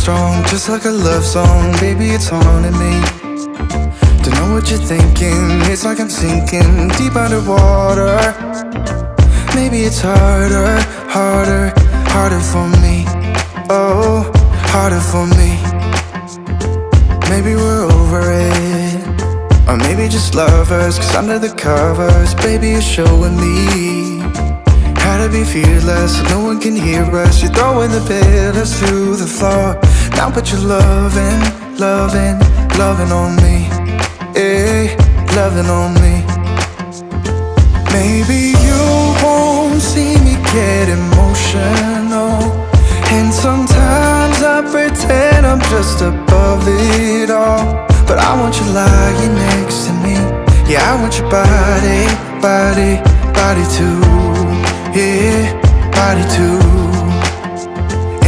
strong, just like a love song. Baby, it's haunting me. Don't know what you're thinking. It's like I'm sinking deep underwater. Maybe it's harder, harder, harder for me. Oh, harder for me. Maybe we're over it, or maybe just lovers. Cause under the covers, baby, you're showing me how to be fearless so no one can hear us. You're throwing the pillars through the floor. Now put your loving, loving, loving on me. Eh, loving on me. Maybe you won't see me get emotional, and sometimes I pretend I'm just above it all. But I want you lying next to me. Yeah, I want your body, body, body too. Yeah, body too.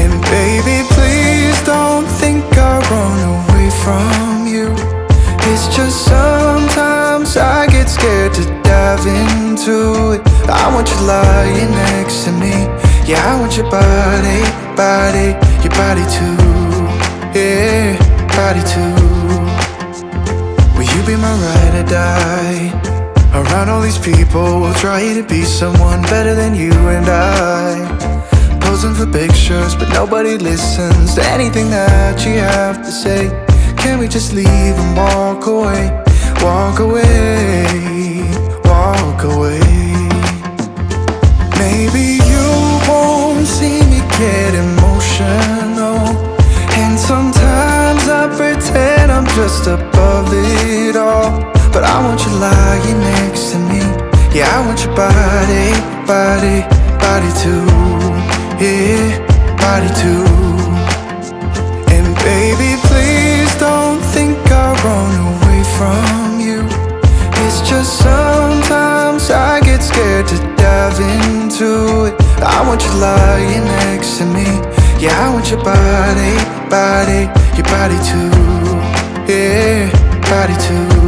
And baby, please don't think I run away from you. It's just sometimes I get scared to dive into it. I want you lying next to me. Yeah, I want your body, body, your body too. Yeah, body too. Will you be my ride or die? Around all these people, we'll try to be someone better than you and I. Posing for pictures, but nobody listens to anything that you have to say. Can we just leave and walk away? Walk away, walk away. Maybe you won't see me get emotional, and sometimes I pretend I'm just above it all. But I want you lying next to me. Yeah, I want your body, body, body too. Yeah, body too. And baby, please don't think I run away from you. It's just sometimes I get scared to dive into it. I want you lying next to me. Yeah, I want your body, body, your body too. Yeah, body too.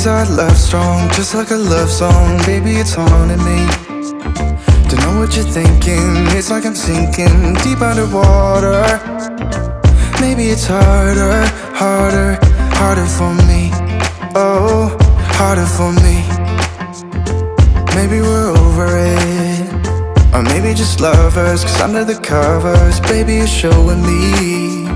Our love strong, just like a love song. Baby, it's haunting me. Don't know what you're thinking. It's like I'm sinking deep underwater. Maybe it's harder, harder, harder for me. Oh, harder for me. Maybe we're over it, or maybe just lovers. Cause under the covers, baby, you're showing me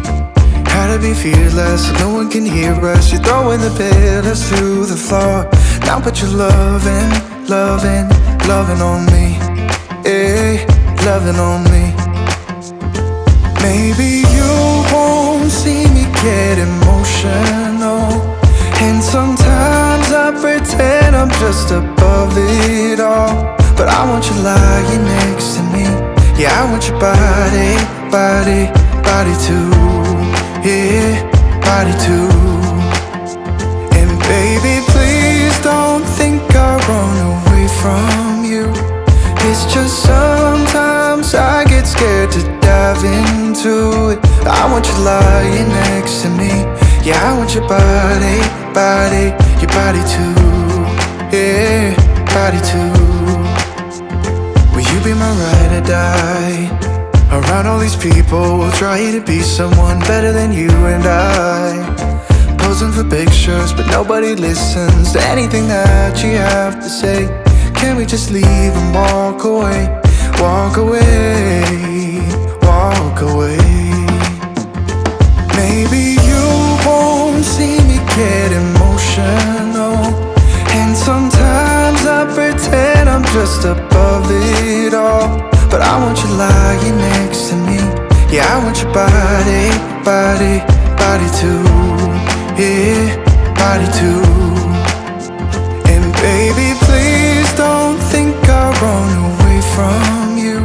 how to be fearless so no one can hear us. You're throwing the pillars through the floor. Now put your loving, loving, loving on me. Eh, loving on me. Maybe you won't see me get emotional, and sometimes I pretend I'm just above it all. But I want you lying next to me. Yeah, I want your body, body, body too. Yeah, body too. And baby, please don't think I run away from you. It's just sometimes I get scared to dive into it. I want you lying next to me. Yeah, I want your body, body, your body too. Yeah, body too. Will you be my ride or die? Around all these people, we'll try to be someone better than you and I. Posing for pictures, but nobody listens to anything that you have to say. Can't we just leave and walk away? Walk away, walk away. Maybe you won't see me get emotional, and sometimes I pretend I'm just above it all. But I want you lying next to me. Yeah, I want your body, body, body too. Yeah, body too. And baby, please don't think I'll run away from you.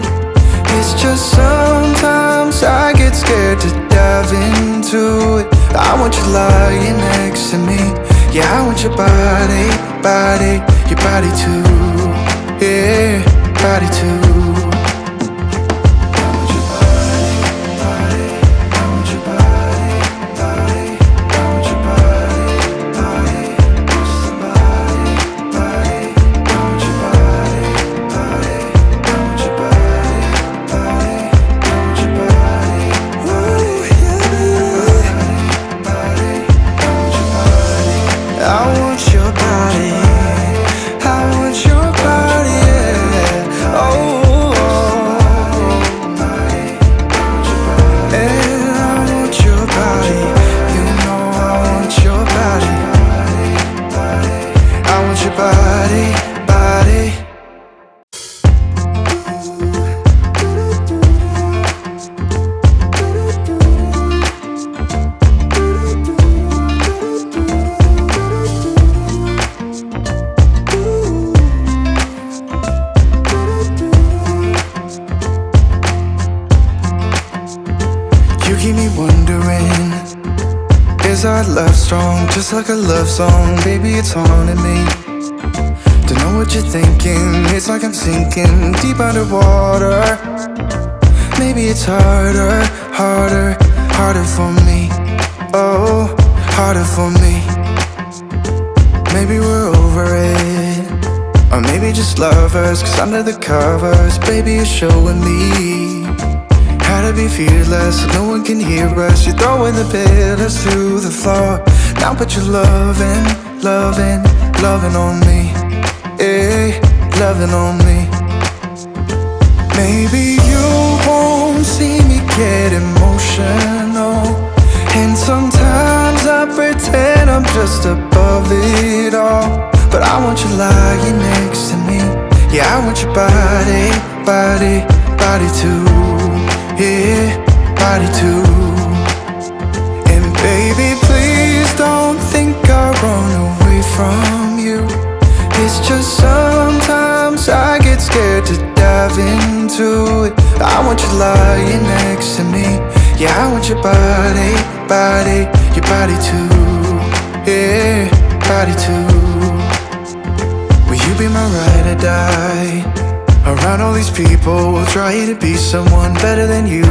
It's just sometimes I get scared to dive into it. I want you lying next to me. Yeah, I want your body, body, your body too. Yeah, body too. Body, body. You keep me wondering, is our love strong? Just like a love song, baby, it's haunting me. Don't know what you're thinking, it's like I'm sinking deep underwater. Maybe it's harder, harder, harder for me. Oh, harder for me. Maybe we're over it, or maybe just lovers. Cause under the covers, baby, you're showing me how to be fearless so no one can hear us. You're throwing the pillars through the floor. Now put your loving, loving, loving on me. Hey, loving on me. Maybe you won't see me get emotional, and sometimes I pretend I'm just above it all. But I want you lying next to me. Yeah, I want your body, body, body too. Yeah, body too. And baby, please don't think I'll run away from you. It's just sometimes I get scared to dive into it. I want you lying next to me. Yeah, I want your body, body, your body too. Yeah, body too. Will you be my ride or die? Around all these people, will try to be someone better than you.